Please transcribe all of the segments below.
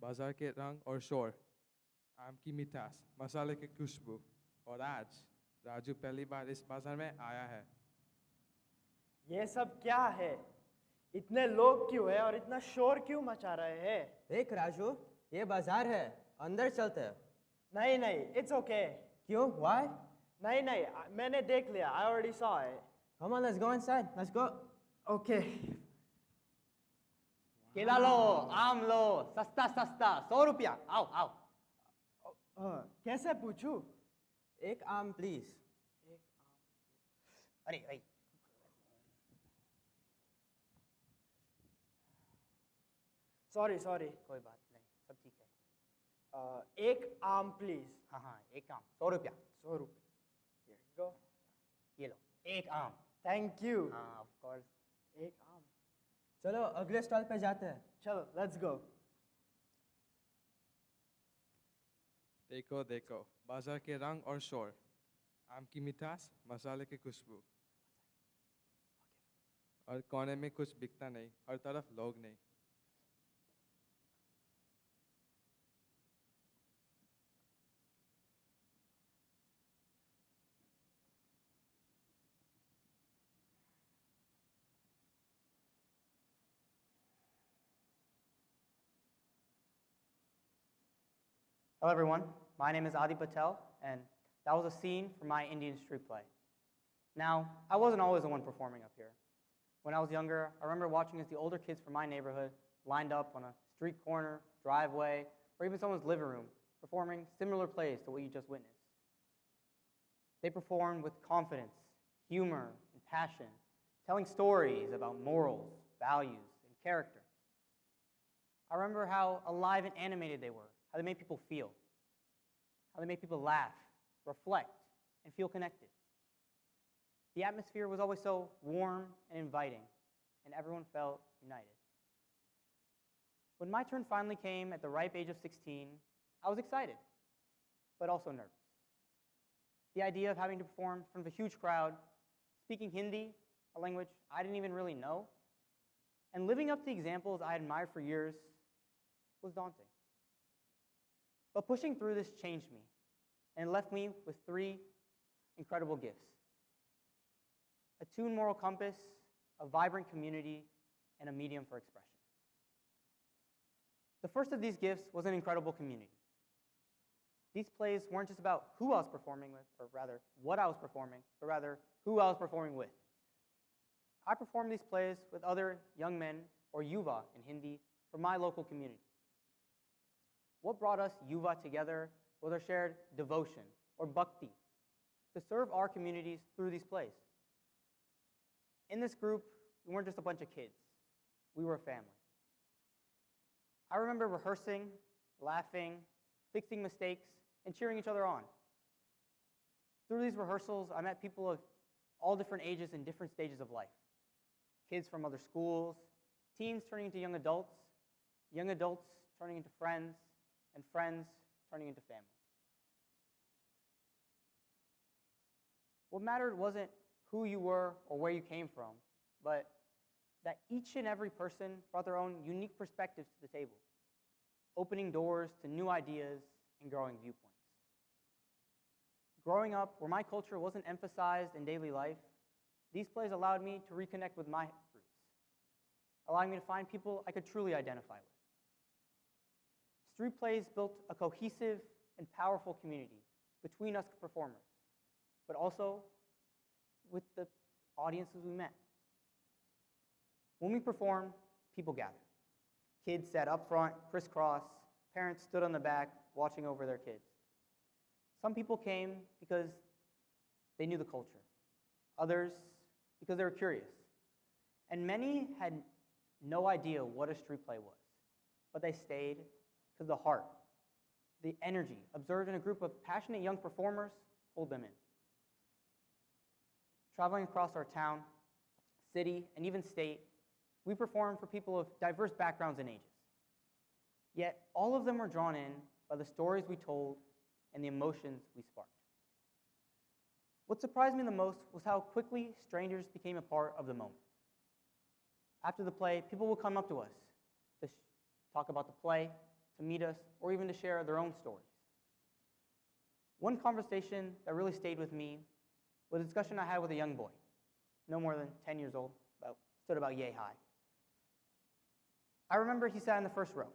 बाजार के रंग और शोर, आम की मिठास, मसाले की खुशबू। और आज राजू पहली बार इस बाजार में आया है। ये सब क्या है? इतने लोग क्यों है और इतना शोर क्यों मचा रहे हैं? देख राजू, ये बाजार है, अंदर चलते हैं। नहीं नहीं, इट्स ओके। क्यों? Why? नहीं नहीं, मैंने देख लिया। I already saw it. Come on, let's go inside. Let's go. Okay. केला लो, आम लो, सस्ता सस्ता, 100 रुपया। आओ आओ। कैसे पूछूं? एक आम प्लीज। एक आम। अरे अरे, सॉरी सॉरी। कोई बात नहीं, सब ठीक है। एक आम प्लीज। हाँ हाँ, एक आम, 100 रुपया। 100 रुपये। Here you go. ये लो, एक आम। Thank you. हाँ, ऑफ कोर्स। एक आम। चलो अगले स्टॉल पे जाते हैं। चलो, let's go. देखो देखो, बाजार के रंग और शोर, आम की मिठास, मसाले की खुशबू। और कोने में कुछ बिकता नहीं, हर तरफ लोग नहीं। Hello everyone, my name is Aadi Patel, and that was a scene from my Indian street play. Now, I wasn't always the one performing up here. When I was younger, I remember watching as the older kids from my neighborhood lined up on a street corner, driveway, or even someone's living room, performing similar plays to what you just witnessed. They performed with confidence, humor, and passion, telling stories about morals, values, and character. I remember how alive and animated they were, how they made people feel, how they made people laugh, reflect, and feel connected. The atmosphere was always so warm and inviting, and everyone felt united. When my turn finally came at the ripe age of 16, I was excited, but also nervous. The idea of having to perform in front of a huge crowd, speaking Hindi, a language I didn't even really know, and living up to the examples I admired for years was daunting. But pushing through this changed me and left me with 3 incredible gifts: a tuned moral compass, a vibrant community, and a medium for expression. The first of these gifts was an incredible community. These plays weren't just about who I was performing with, or rather what I was performing, but rather who I was performing with. I performed these plays with other young men, or yuva in Hindi, from my local community. What brought us yuva together was our shared devotion, or bhakti, to serve our communities through these plays. In this group, we weren't just a bunch of kids. We were a family. I remember rehearsing, laughing, fixing mistakes, and cheering each other on. Through these rehearsals, I met people of all different ages and different stages of life. Kids from other schools, teens turning into young adults turning into friends, and friends turning into family. What mattered wasn't who you were or where you came from, but that each and every person brought their own unique perspectives to the table, opening doors to new ideas and growing viewpoints. Growing up where my culture wasn't emphasized in daily life, these plays allowed me to reconnect with my roots, allowing me to find people I could truly identify with. Street plays built a cohesive and powerful community between us performers, but also with the audiences we met. When we performed, people gathered. Kids sat up front, crisscross. Parents stood on the back, watching over their kids. Some people came because they knew the culture. Others because they were curious. And many had no idea what a street play was. But they stayed because the heart, the energy observed in a group of passionate young performers pulled them in. Traveling across our town, city, and even state, we performed for people of diverse backgrounds and ages. Yet all of them were drawn in by the stories we told and the emotions we sparked. What surprised me the most was how quickly strangers became a part of the moment. After the play, people would come up to us to talk about the play, to meet us, or even to share their own stories. One conversation that really stayed with me was a discussion I had with a young boy, no more than 10 years old, stood about yay high. I remember he sat in the first row,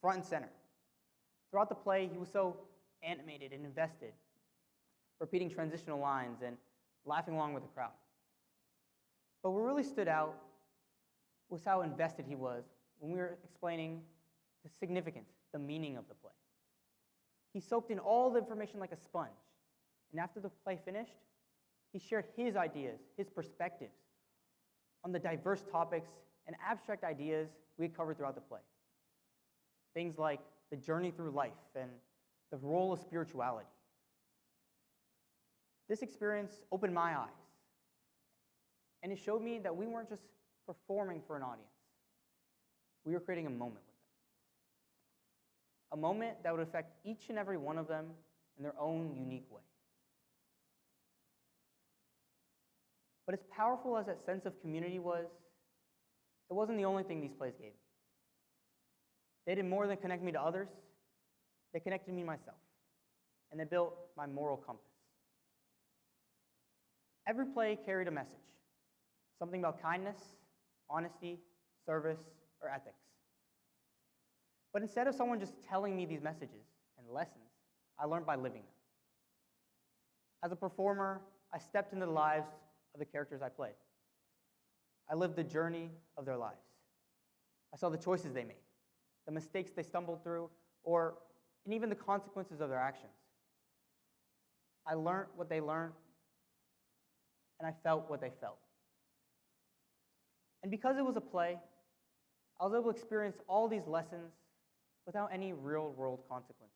front and center. Throughout the play, he was so animated and invested, repeating transitional lines and laughing along with the crowd. But what really stood out was how invested he was when we were explaining the significance, the meaning of the play. He soaked in all the information like a sponge, and after the play finished, he shared his ideas, his perspectives on the diverse topics and abstract ideas we had covered throughout the play. Things like the journey through life and the role of spirituality. This experience opened my eyes, and it showed me that we weren't just performing for an audience. We were creating a moment with them. A moment that would affect each and every one of them in their own unique way. But as powerful as that sense of community was, it wasn't the only thing these plays gave me. They did more than connect me to others. They connected me to myself, and they built my moral compass. Every play carried a message, something about kindness, honesty, service, or ethics. But instead of someone just telling me these messages and lessons, I learned by living them. As a performer, I stepped into the lives of the characters I played. I lived the journey of their lives. I saw the choices they made, the mistakes they stumbled through, and even the consequences of their actions. I learned what they learned, and I felt what they felt. And because it was a play, I was able to experience all these lessons without any real-world consequences,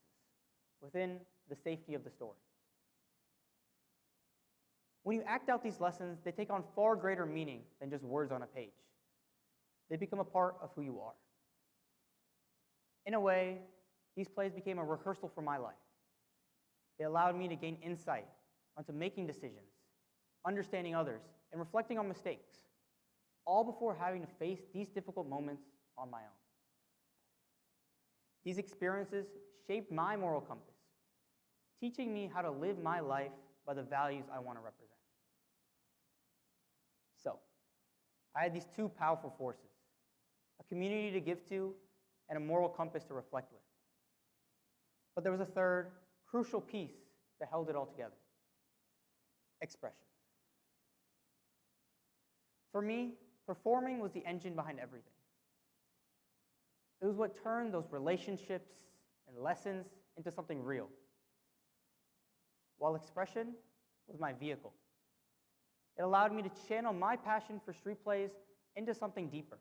within the safety of the story. When you act out these lessons, they take on far greater meaning than just words on a page. They become a part of who you are. In a way, these plays became a rehearsal for my life. They allowed me to gain insight onto making decisions, understanding others, and reflecting on mistakes, all before having to face these difficult moments on my own. These experiences shaped my moral compass, teaching me how to live my life by the values I want to represent. So, I had these two powerful forces, a community to give to and a moral compass to reflect with. But there was a third, crucial piece that held it all together: expression. For me, performing was the engine behind everything. It was what turned those relationships and lessons into something real, while expression was my vehicle. It allowed me to channel my passion for street plays into something deeper,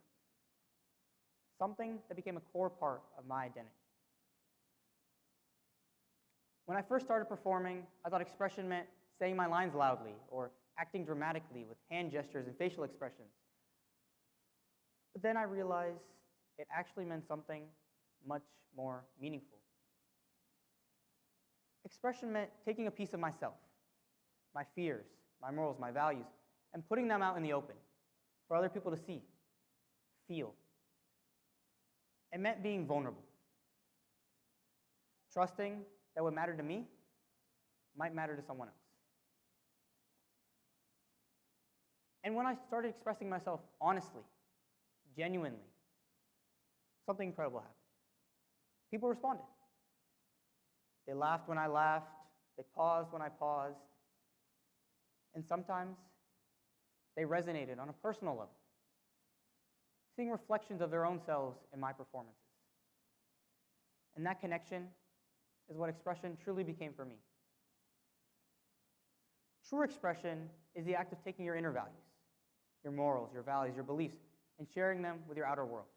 something that became a core part of my identity. When I first started performing, I thought expression meant saying my lines loudly or acting dramatically with hand gestures and facial expressions. But then I realized it actually meant something much more meaningful. Expression meant taking a piece of myself, my fears, my morals, my values, and putting them out in the open for other people to see, feel. It meant being vulnerable, trusting that what mattered to me might matter to someone else. And when I started expressing myself honestly, genuinely, something incredible happened. People responded. They laughed when I laughed, they paused when I paused, and sometimes they resonated on a personal level, seeing reflections of their own selves in my performances. And that connection is what expression truly became for me. True expression is the act of taking your inner values, your morals, your values, your beliefs, and sharing them with your outer world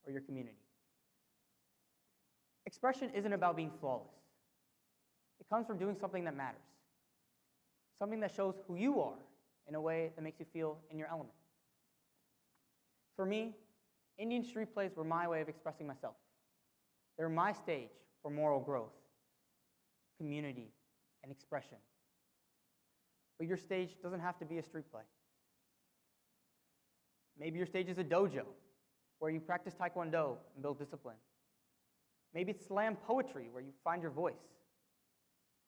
or your community. Expression isn't about being flawless. It comes from doing something that matters, something that shows who you are in a way that makes you feel in your element. For me, Indian street plays were my way of expressing myself. They were my stage for moral growth, community, and expression. But your stage doesn't have to be a street play. Maybe your stage is a dojo, where you practice taekwondo and build discipline. Maybe it's slam poetry where you find your voice.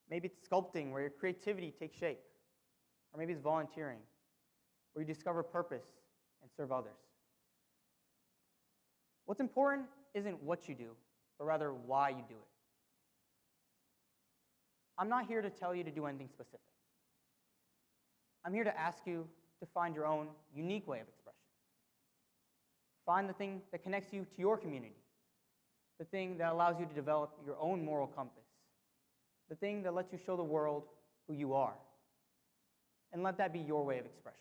Maybe it's sculpting where your creativity takes shape. Or maybe it's volunteering where you discover purpose and serve others. What's important isn't what you do, but rather why you do it. I'm not here to tell you to do anything specific. I'm here to ask you to find your own unique way of expression. Find the thing that connects you to your community, the thing that allows you to develop your own moral compass, the thing that lets you show the world who you are, and let that be your way of expression.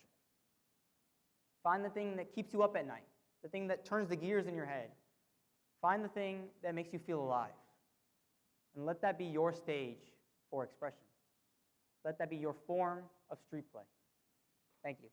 Find the thing that keeps you up at night, the thing that turns the gears in your head. Find the thing that makes you feel alive, and let that be your stage for expression. Let that be your form of street play. Thank you.